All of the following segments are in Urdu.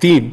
3,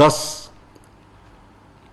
10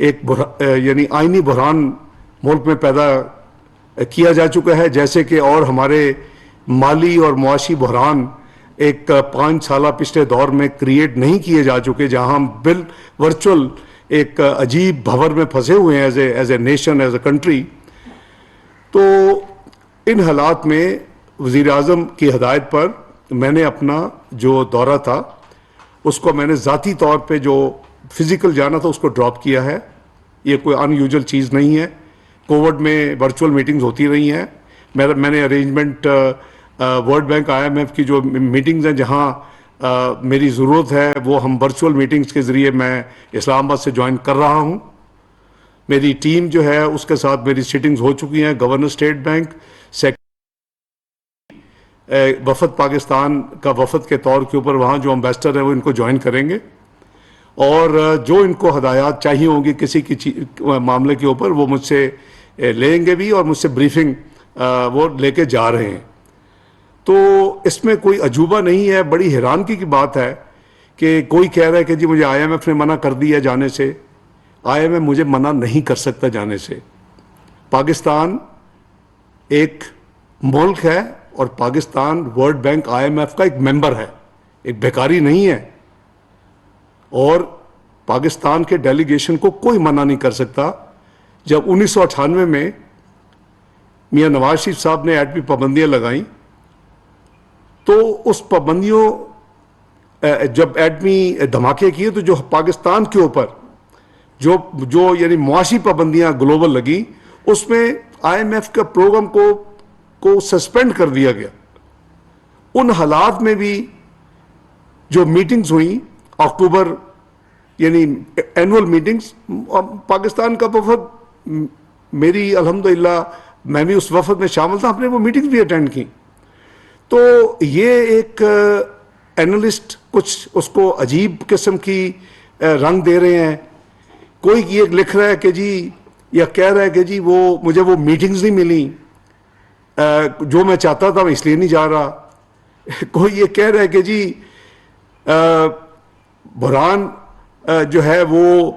ایک یعنی آئینی بحران ملک میں پیدا کیا جا چکا ہے، جیسے کہ اور ہمارے مالی اور معاشی بحران ایک 5 سالہ پچھلے دور میں کریٹ نہیں کیے جا چکے، جہاں ہم ورچوئل ایک عجیب بھور میں پھنسے ہوئے ہیں as a nation, as a country. تو ان حالات میں وزیر اعظم کی ہدایت پر میں نے اپنا جو دورہ تھا اس کو میں نے ذاتی طور پہ جو فزیکل جانا تھا اس کو ڈراپ کیا ہے۔ یہ کوئی ان یوزول چیز نہیں ہے، کووڈ میں ورچوئل میٹنگز ہوتی رہی ہیں۔ میں نے ارینجمنٹ ورلڈ بینک IMF کی جو میٹنگز ہیں جہاں میری ضرورت ہے وہ ہم ورچوئل میٹنگز کے ذریعے میں اسلام آباد سے جوائن کر رہا ہوں۔ میری ٹیم جو ہے اس کے ساتھ میری سیٹنگز ہو چکی ہیں، گورنر اسٹیٹ بینک، وفد پاکستان کا وفد کے طور کے اوپر وہاں جو امبیسڈر ہیں وہ ان کو جوائن کریں گے، اور جو ان کو ہدایات چاہیے ہوں گی کسی کی معاملے کے اوپر وہ مجھ سے لیں گے بھی، اور مجھ سے بریفنگ وہ لے کے جا رہے ہیں۔ تو اس میں کوئی عجوبہ نہیں ہے۔ بڑی حیرانگی کی بات ہے کہ کوئی کہہ رہا ہے کہ جی مجھے IMF نے منع کر دیا جانے سے۔ IMF مجھے منع نہیں کر سکتا جانے سے۔ پاکستان ایک ملک ہے اور پاکستان ورلڈ بینک IMF کا ایک ممبر ہے، ایک بیکاری نہیں ہے، اور پاکستان کے ڈیلیگیشن کو کوئی منع نہیں کر سکتا۔ جب 1998 میں میاں نواز شریف صاحب نے ایٹمی پابندیاں لگائیں تو اس پابندیوں جب ایٹمی دھماکے کیے تو جو پاکستان کے اوپر جو یعنی معاشی پابندیاں گلوبل لگی اس میں IMF کے پروگرام کو سسپینڈ کر دیا گیا۔ ان حالات میں بھی جو میٹنگز ہوئیں اکتوبر یعنی اینول میٹنگز، پاکستان کا وفد، میری الحمدللہ میں بھی اس وفد میں شامل تھا، ہم نے وہ میٹنگز بھی اٹینڈ کی۔ تو یہ ایک اینالسٹ کچھ اس کو عجیب قسم کی رنگ دے رہے ہیں۔ کوئی یہ لکھ رہا ہے کہ جی یا کہہ رہا ہے کہ جی مجھے وہ میٹنگز نہیں ملی، جو میں چاہتا تھا میں اس لیے نہیں جا رہا۔ کوئی یہ کہہ رہا ہے کہ جی بحران جو ہے وہ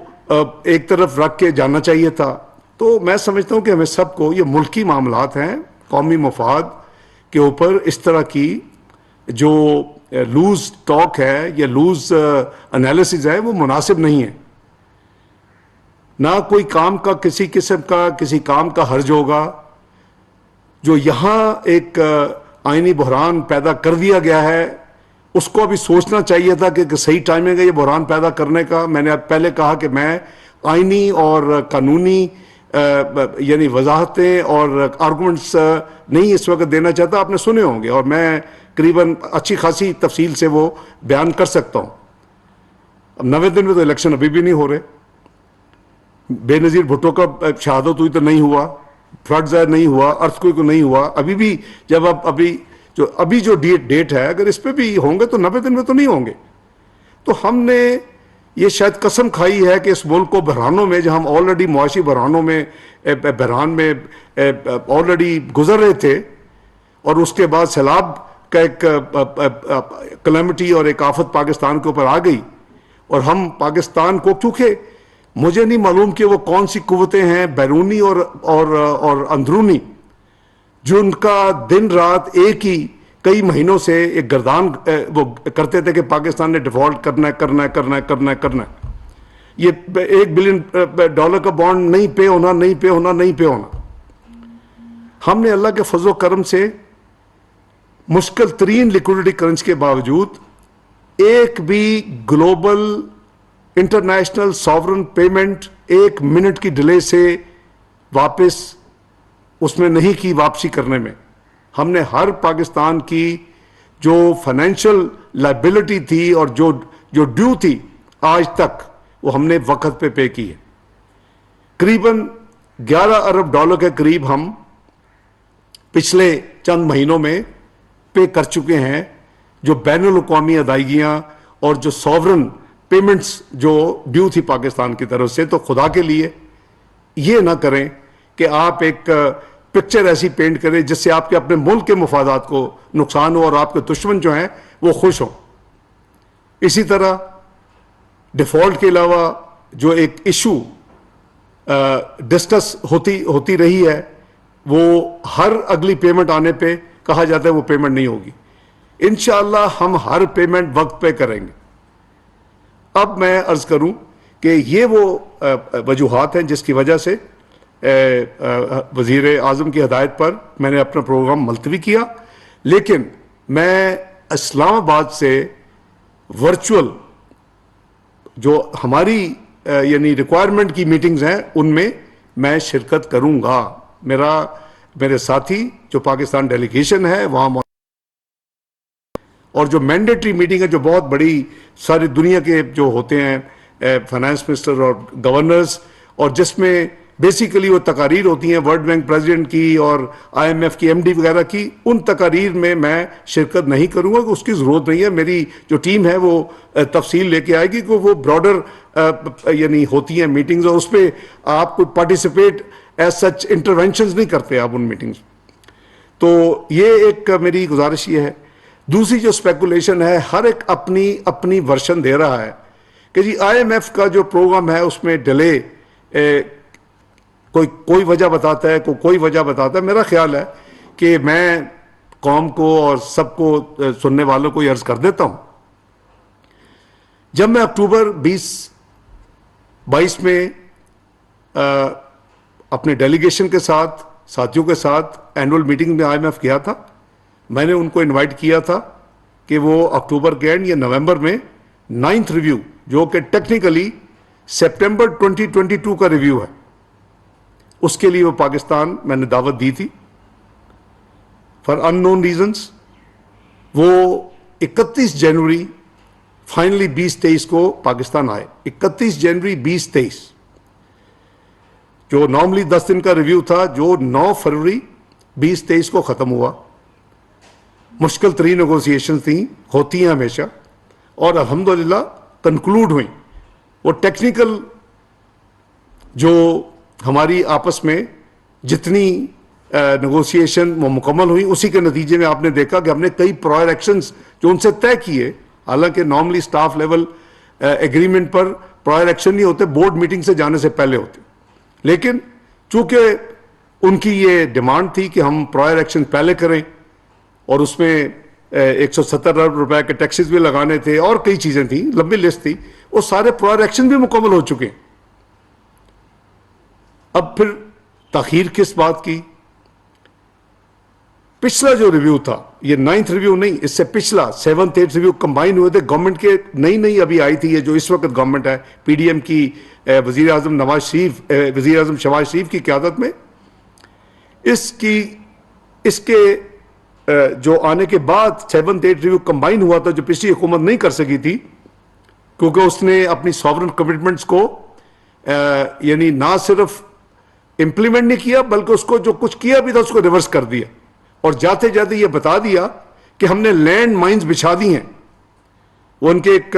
ایک طرف رکھ کے جانا چاہیے تھا۔ تو میں سمجھتا ہوں کہ ہمیں سب کو، یہ ملکی معاملات ہیں، قومی مفاد کے اوپر اس طرح کی جو لوز ٹاک ہے یا لوز انالیسز ہے وہ مناسب نہیں ہے۔ نہ کوئی کام کا کسی قسم کا کسی کام کا حرج ہوگا۔ جو یہاں ایک آئینی بحران پیدا کر دیا گیا ہے اس کو ابھی سوچنا چاہیے تھا کہ صحیح ٹائمنگ ہے یہ بحران پیدا کرنے کا۔ میں نے پہلے کہا کہ میں آئینی اور قانونی یعنی وضاحتیں اور آرگومنٹس نہیں اس وقت دینا چاہتا، آپ نے سنے ہوں گے، اور میں قریباً اچھی خاصی تفصیل سے وہ بیان کر سکتا ہوں۔ اب 90 دن میں تو الیکشن ابھی بھی نہیں ہو رہے، بے نظیر بھٹو کا شہادت ہوئی تو نہیں ہوا، فلڈ زائر نہیں ہوا، ارتھکویک کو نہیں ہوا، ابھی بھی جب ابھی جو ڈیٹ ہے اگر اس پہ بھی ہوں گے تو 90 دن میں تو نہیں ہوں گے۔ تو ہم نے یہ شاید قسم کھائی ہے کہ اس ملک کو بحرانوں میں، جہاں ہم آلریڈی معاشی بحران میں آلریڈی گزر رہے تھے، اور اس کے بعد سیلاب کا ایک کلیمٹی اور ایک آفت پاکستان کے اوپر آ گئی، اور ہم پاکستان کو، کیونکہ مجھے نہیں معلوم کہ وہ کون سی قوتیں ہیں بیرونی اور اندرونی جو ان کا دن رات ایک ہی کئی مہینوں سے ایک گردان وہ کرتے تھے کہ پاکستان نے ڈیفالٹ کرنا ہے۔ یہ $1 بلین کا بانڈ نہیں پے ہونا۔ ہم نے اللہ کے فضل و کرم سے مشکل ترین لیکوڈیٹی کرنچ کے باوجود ایک بھی global international sovereign payment 1 minute کی ڈیلے سے واپس اس میں نہیں کی، واپسی کرنے میں ہم نے ہر پاکستان کی جو فائنینشیل لائبلٹی تھی اور جو ڈیو تھی آج تک وہ ہم نے وقت پہ کی ہے۔ قریباً $11 ارب کے قریب ہم پچھلے چند مہینوں میں پے کر چکے ہیں، جو بین الاقوامی ادائیگیاں اور جو ساورن پیمنٹس جو ڈیو تھی پاکستان کی طرف سے۔ تو خدا کے لیے یہ نہ کریں کہ آپ ایک پکچر ایسی پینٹ کریں جس سے آپ کے اپنے ملک کے مفادات کو نقصان ہو اور آپ کے دشمن جو ہیں وہ خوش ہوں۔ اسی طرح ڈیفالٹ کے علاوہ جو ایک ایشو ڈسکس ہوتی رہی ہے، وہ ہر اگلی پیمنٹ آنے پہ کہا جاتا ہے وہ پیمنٹ نہیں ہوگی. انشاءاللہ ہم ہر پیمنٹ وقت پہ کریں گے. اب میں عرض کروں کہ یہ وہ وجوہات ہیں جس کی وجہ سے وزیر اعظم کی ہدایت پر میں نے اپنا پروگرام ملتوی کیا، لیکن میں اسلام آباد سے ورچوئل جو ہماری یعنی ریکوائرمنٹ کی میٹنگز ہیں ان میں شرکت کروں گا. میرے ساتھی جو پاکستان ڈیلیگیشن ہے وہاں، اور جو مینڈیٹری میٹنگ ہے جو بہت بڑی ساری دنیا کے جو ہوتے ہیں فائنانس منسٹر اور گورنرز، اور جس میں بیسیکلی وہ تقاریر ہوتی ہیں ورلڈ بینک پریزیڈنٹ کی اور آئی ایم ایف کی ایم ڈی وغیرہ کی، ان تقاریر میں شرکت نہیں کروں گا کہ اس کی ضرورت نہیں ہے. میری جو ٹیم ہے وہ تفصیل لے کے آئے گی کہ وہ براڈر یعنی ہوتی ہیں میٹنگز، اور اس پہ آپ کوئی پارٹیسپیٹ ایز سچ انٹرونشنز نہیں کرتے آپ ان میٹنگز. تو یہ ایک میری گزارش یہ ہے. دوسری جو اسپیکولیشن ہے، ہر ایک اپنی ورشن دے رہا ہے کہ جی آئی ایم ایف کا جو پروگرام ہے اس میں ڈیلے کوئی وجہ بتاتا ہے، کوئی وجہ بتاتا ہے. میرا خیال ہے کہ میں قوم کو اور سب کو سننے والوں کو یہ عرض کر دیتا ہوں، جب میں اکتوبر 2022 میں اپنے ڈیلیگیشن کے ساتھ ساتھیوں کے ساتھ اینول میٹنگ میں آئی ایم ایف گیا تھا، میں نے ان کو انوائٹ کیا تھا کہ وہ اکتوبر کے اینڈ یا نومبر میں 9th ریویو جو کہ ٹیکنیکلی سپٹمبر 2022 کا ریویو ہے، اس کے لیے وہ پاکستان میں نے دعوت دی تھی. فار ان نون ریزنس وہ 31 جنوری فائنلی 2023 کو پاکستان آئے. 31 جنوری 2023 جو نارملی 10 دن کا ریویو تھا، جو 9 فروری 2023 کو ختم ہوا. مشکل ترین نیگوسیشن تھیں، ہوتی ہیں ہمیشہ، اور الحمدللہ کنکلوڈ ہوئیں. وہ ٹیکنیکل جو ہماری آپس میں جتنی نیگوسیشن وہ مکمل ہوئی، اسی کے نتیجے میں آپ نے دیکھا کہ ہم نے کئی پرائر ایکشنز جو ان سے طے کیے، حالانکہ نارملی سٹاف لیول ایگریمنٹ پر پرائر ایکشن نہیں ہوتے، بورڈ میٹنگ سے جانے سے پہلے ہوتے، لیکن چونکہ ان کی یہ ڈیمانڈ تھی کہ ہم پرائر ایکشن پہلے کریں، اور اس میں 170 ارب روپے کے ٹیکسز بھی لگانے تھے اور کئی چیزیں تھیں، لمبی لسٹ تھی، وہ سارے پرائر ایکشن بھی مکمل ہو چکے ہیں. اب پھر تاخیر کس بات کی؟ پچھلا جو ریویو تھا، یہ 9th ریویو نہیں، اس سے پچھلا 7th 8th ریویو کمبائن ہوئے تھے. گورنمنٹ کے نئی ابھی آئی تھی، یہ جو اس وقت گورنمنٹ ہے پی ڈی ایم کی، وزیر اعظم شہباز شریف کی قیادت میں، اس کے جو آنے کے بعد 7th 8th ریویو کمبائن ہوا تھا، جو پچھلی حکومت نہیں کر سکی تھی کیونکہ اس نے اپنی ساورن کمٹمنٹس کو یعنی نہ صرف امپلیمنٹ نہیں کیا بلکہ اس کو جو کچھ کیا بھی تھا اس کو ریورس کر دیا، اور جاتے جاتے یہ بتا دیا کہ ہم نے لینڈ مائنز بچھا دی ہیں. وہ ان کے ایک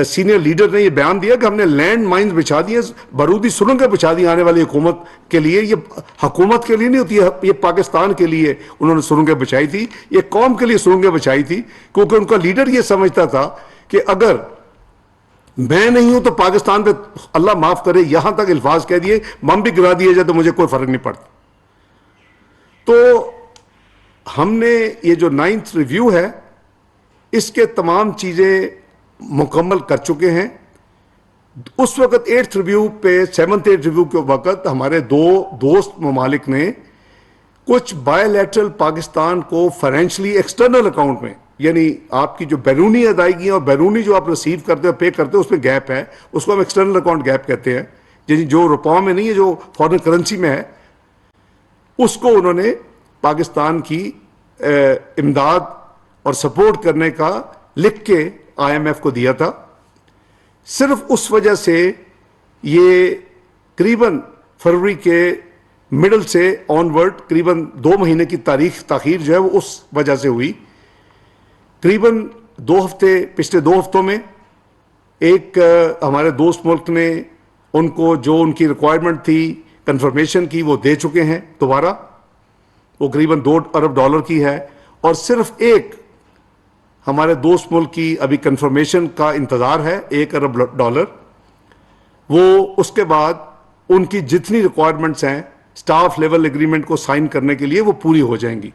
سینئر لیڈر نے یہ بیان دیا کہ ہم نے لینڈ مائنز بچھا دی ہیں، بارودی سرنگیں بچھا دی آنے والی حکومت کے لیے. یہ حکومت کے لیے نہیں ہوتی ہے، یہ پاکستان کے لیے انہوں نے سرنگیں بچھائی تھی، یہ قوم کے لیے سرنگیں بچھائی تھی، کیونکہ ان کا لیڈر یہ سمجھتا تھا کہ اگر میں نہیں ہوں تو پاکستان پہ اللہ معاف کرے یہاں تک الفاظ کہہ دیے بم بھی گرا دیے جائے تو مجھے کوئی فرق نہیں پڑتا. تو ہم نے یہ جو 9th ریویو ہے اس کے تمام چیزیں مکمل کر چکے ہیں. اس وقت 8th ریویو پہ 7th 8th ریویو کے وقت ہمارے دو دوست ممالک نے کچھ بائی لیٹرل پاکستان کو فائنینشلی ایکسٹرنل اکاؤنٹ میں، یعنی آپ کی جو بیرونی ادائیگیاں اور بیرونی جو آپ ریسیو کرتے ہو پے کرتے ہو اس میں گیپ ہے، اس کو ہم ایکسٹرنل اکاؤنٹ گیپ کہتے ہیں، یعنی جو روپوں میں نہیں ہے، جو فارن کرنسی میں ہے، اس کو انہوں نے پاکستان کی امداد اور سپورٹ کرنے کا لکھ کے آئی ایم ایف کو دیا تھا. صرف اس وجہ سے یہ قریباً فروری کے مڈل سے آن ورڈ قریباً 2 مہینے کی تاخیر جو ہے وہ اس وجہ سے ہوئی. قریباً 2 ہفتے، پچھلے 2 ہفتوں میں ایک ہمارے دوست ملک نے ان کو جو ان کی ریکوائرمنٹ تھی کنفرمیشن کی وہ دے چکے ہیں دوبارہ، وہ قریباً $2 ارب کی ہے، اور صرف ایک ہمارے دوست ملک کی ابھی کنفرمیشن کا انتظار ہے $1 ارب. وہ اس کے بعد ان کی جتنی ریکوائرمنٹس ہیں سٹاف لیول ایگریمنٹ کو سائن کرنے کے لیے وہ پوری ہو جائیں گی.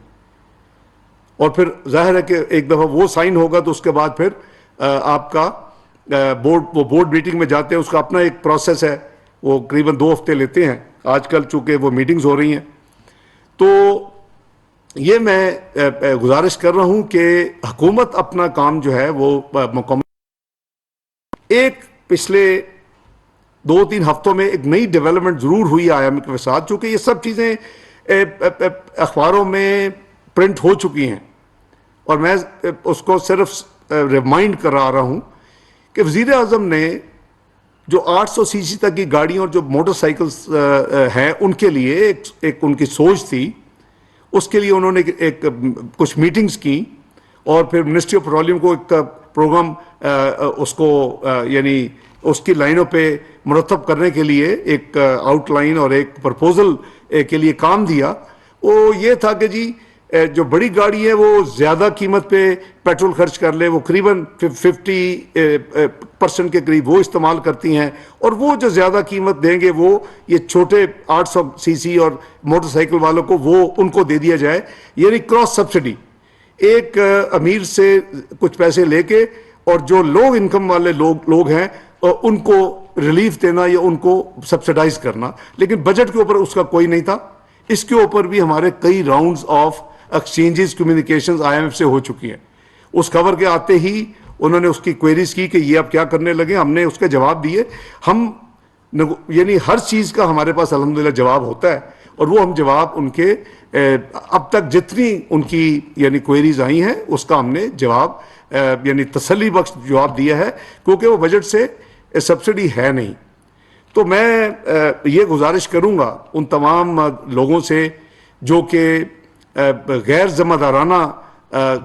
اور پھر ظاہر ہے کہ ایک دفعہ وہ سائن ہوگا تو اس کے بعد پھر آپ کا بورڈ میٹنگ میں جاتے ہیں, اس کا اپنا ایک پروسیس ہے, وہ قریباً 2 ہفتے لیتے ہیں آج کل چونکہ وہ میٹنگز ہو رہی ہیں. تو یہ میں گزارش کر رہا ہوں کہ حکومت اپنا کام جو ہے وہ مکمل. ایک پچھلے 2-3 ہفتوں میں ایک نئی ڈیولپمنٹ ضرور ہوئی IMF کے ساتھ, چونکہ یہ سب چیزیں اخباروں میں پرنٹ ہو چکی ہیں اور میں اس کو صرف ریمائنڈ کرا رہا ہوں کہ وزیر اعظم نے جو 800 cc تک کی گاڑیوں اور جو موٹر سائیکلز ہیں ان کے لیے ایک ان کی سوچ تھی. اس کے لیے انہوں نے کچھ میٹنگز کی اور پھر منسٹری آف پیٹرولیم کو ایک پروگرام اس کو یعنی اس کی لائنوں پہ مرتب کرنے کے لیے ایک آؤٹ لائن اور ایک پرپوزل کے لیے کام دیا. وہ یہ تھا کہ جی جو بڑی گاڑی ہے وہ زیادہ قیمت پہ پیٹرول خرچ کر لے, وہ قریباً 50% کے قریب وہ استعمال کرتی ہیں, اور وہ جو زیادہ قیمت دیں گے وہ یہ چھوٹے 800 cc اور موٹر سائیکل والوں کو وہ ان کو دے دیا جائے, یعنی کراس سبسڈی, ایک امیر سے کچھ پیسے لے کے اور جو لو انکم والے لوگ ہیں ان کو ریلیف دینا یا ان کو سبسڈائز کرنا. لیکن بجٹ کے اوپر اس کا کوئی نہیں تھا. اس کے اوپر بھی ہمارے کئی rounds of exchanges communications IMF سے ہو چکی ہیں. اس خبر کے آتے ہی انہوں نے اس کی کوئریز کی کہ یہ آپ کیا کرنے لگے. ہم نے اس کے جواب دیے. ہم یعنی ہر چیز کا ہمارے پاس الحمدللہ جواب ہوتا ہے, اور وہ ہم جواب ان کے اب تک جتنی ان کی یعنی کوئریز آئی ہیں اس کا ہم نے جواب یعنی تسلی بخش جواب دیا ہے, کیونکہ وہ بجٹ سے سبسڈی ہے نہیں. تو میں یہ گزارش کروں گا ان تمام لوگوں سے جو کہ غیر ذمہ دارانہ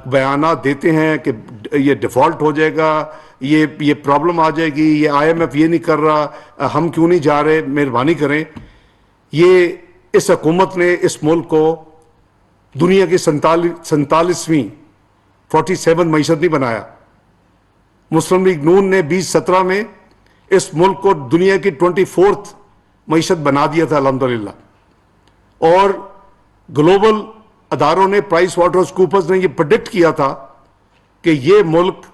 بیانات دیتے ہیں کہ یہ ڈیفالٹ ہو جائے گا, یہ پرابلم آ جائے گی, یہ IMF یہ نہیں کر رہا, ہم کیوں نہیں جا رہے. مہربانی کریں, یہ اس حکومت نے اس ملک کو دنیا کی 47ویں 47 معیشت نہیں بنایا. مسلم لیگ نون نے 2017 میں اس ملک کو دنیا کی 24th معیشت بنا دیا تھا الحمدللہ. اور گلوبل اداروں نے پرائس واٹرز کوپرز نے یہ پریڈکٹ کیا تھا کہ یہ ملک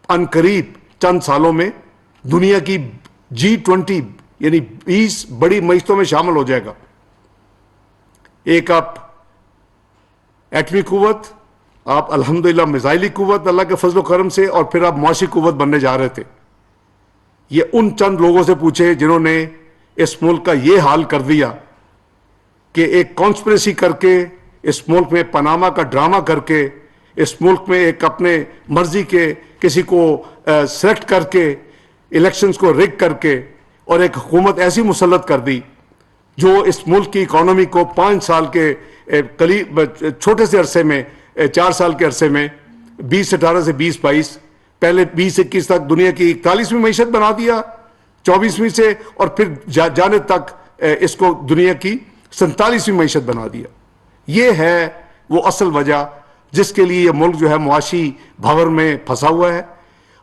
عنقریب چند سالوں میں دنیا کی G20 یعنی 20 بڑی معیشتوں میں شامل ہو جائے گا. ایک آپ ایٹمی قوت, آپ الحمدللہ میزائلی قوت اللہ کے فضل و کرم سے, اور پھر آپ معاشی قوت بننے جا رہے تھے. یہ ان چند لوگوں سے پوچھے جنہوں نے اس ملک کا یہ حال کر دیا کہ ایک کانسپریسی کر کے اس ملک میں پاناما کا ڈرامہ کر کے اس ملک میں ایک اپنے مرضی کے کسی کو سلیکٹ کر کے الیکشنز کو ریگ کر کے اور ایک حکومت ایسی مسلط کر دی جو اس ملک کی اکانومی کو 5 سال کے قریب چھوٹے سے عرصے میں 4 سال کے عرصے میں 2018 سے 2022 پہلے 2021 تک دنیا کی 41ویں معیشت بنا دیا, 24ویں سے, اور پھر جانے تک اس کو دنیا کی 47ویں معیشت بنا دیا. یہ ہے وہ اصل وجہ جس کے لیے یہ ملک جو ہے معاشی بھنور میں پھنسا ہوا ہے.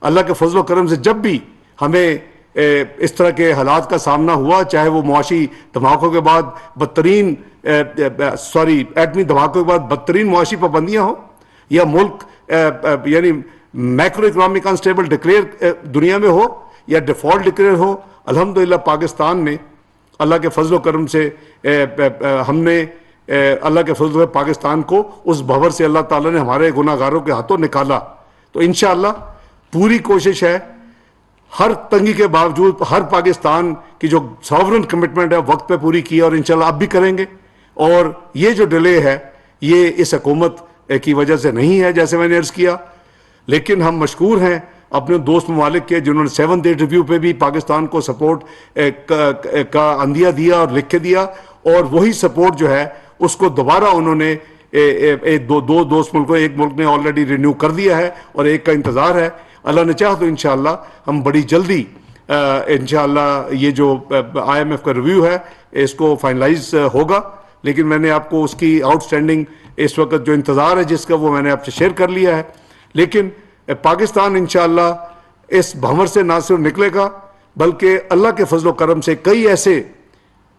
اللہ کے فضل و کرم سے جب بھی ہمیں اس طرح کے حالات کا سامنا ہوا, چاہے وہ معاشی دھماکوں کے بعد بدترین ایٹمی دھماکوں کے بعد بدترین معاشی پابندیاں ہوں, یا ملک یعنی میکرو اکنامک انسٹیبل ڈکلیئر دنیا میں ہو یا ڈیفالٹ ڈکلیئر ہو, الحمدللہ پاکستان نے اللہ کے فضل و کرم سے ہم نے اللہ کے فضل و پاکستان کو اس بھنور سے اللہ تعالیٰ نے ہمارے گناہ گاروں کے ہاتھوں نکالا. تو انشاءاللہ پوری کوشش ہے ہر تنگی کے باوجود ہر پاکستان کی جو ساورن کمٹمنٹ ہے وقت پہ پوری کی, اور انشاءاللہ اب بھی کریں گے. اور یہ جو ڈیلے ہے یہ اس حکومت کی وجہ سے نہیں ہے جیسے میں نے عرض کیا, لیکن ہم مشکور ہیں اپنے دوست ممالک کے جنہوں نے 7th ڈیٹ ریویو پہ بھی پاکستان کو سپورٹ کا عندیہ دیا اور لکھ کے دیا, اور وہی سپورٹ جو ہے اس کو دوبارہ انہوں نے دو دوست ملکوں, ایک ملک نے آلریڈی رینیو کر دیا ہے اور ایک کا انتظار ہے. اللہ نے چاہا تو انشاءاللہ ہم بڑی جلدی انشاءاللہ یہ جو IMF کا ریویو ہے اس کو فائنلائز ہوگا. لیکن میں نے آپ کو اس کی آؤٹ سٹینڈنگ اس وقت جو انتظار ہے جس کا وہ میں نے آپ سے شیئر کر لیا ہے. لیکن پاکستان انشاءاللہ اس بھنور سے نہ صرف نکلے گا بلکہ اللہ کے فضل و کرم سے کئی ایسے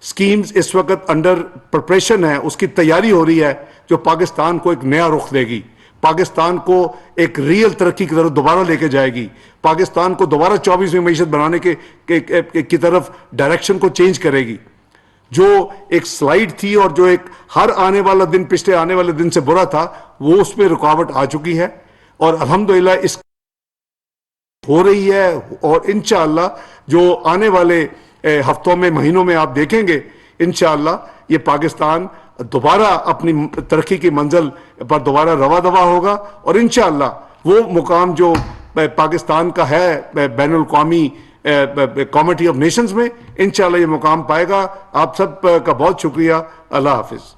اسکیمز اس وقت انڈر پریپریشن ہے, اس کی تیاری ہو رہی ہے, جو پاکستان کو ایک نیا رخ دے گی, پاکستان کو ایک ریئل ترقی کی طرف دوبارہ لے کے جائے گی, پاکستان کو دوبارہ 24ویں معیشت بنانے کی طرف ڈائریکشن کو چینج کرے گی. جو ایک سلائیڈ تھی اور جو ایک ہر آنے والا دن پچھلے آنے والے دن سے برا تھا, وہ اس میں رکاوٹ آ چکی ہے, اور الحمدللہ اس ہو رہی ہے. اور انشاءاللہ جو آنے والے ہفتوں میں, مہینوں میں آپ دیکھیں گے, انشاءاللہ یہ پاکستان دوبارہ اپنی ترقی کی منزل پر دوبارہ رواں دواں ہوگا, اور انشاءاللہ وہ مقام جو پاکستان کا ہے بین الاقوامی کمیٹی آف نیشنز میں, انشاءاللہ یہ مقام پائے گا. آپ سب کا بہت شکریہ. اللہ حافظ.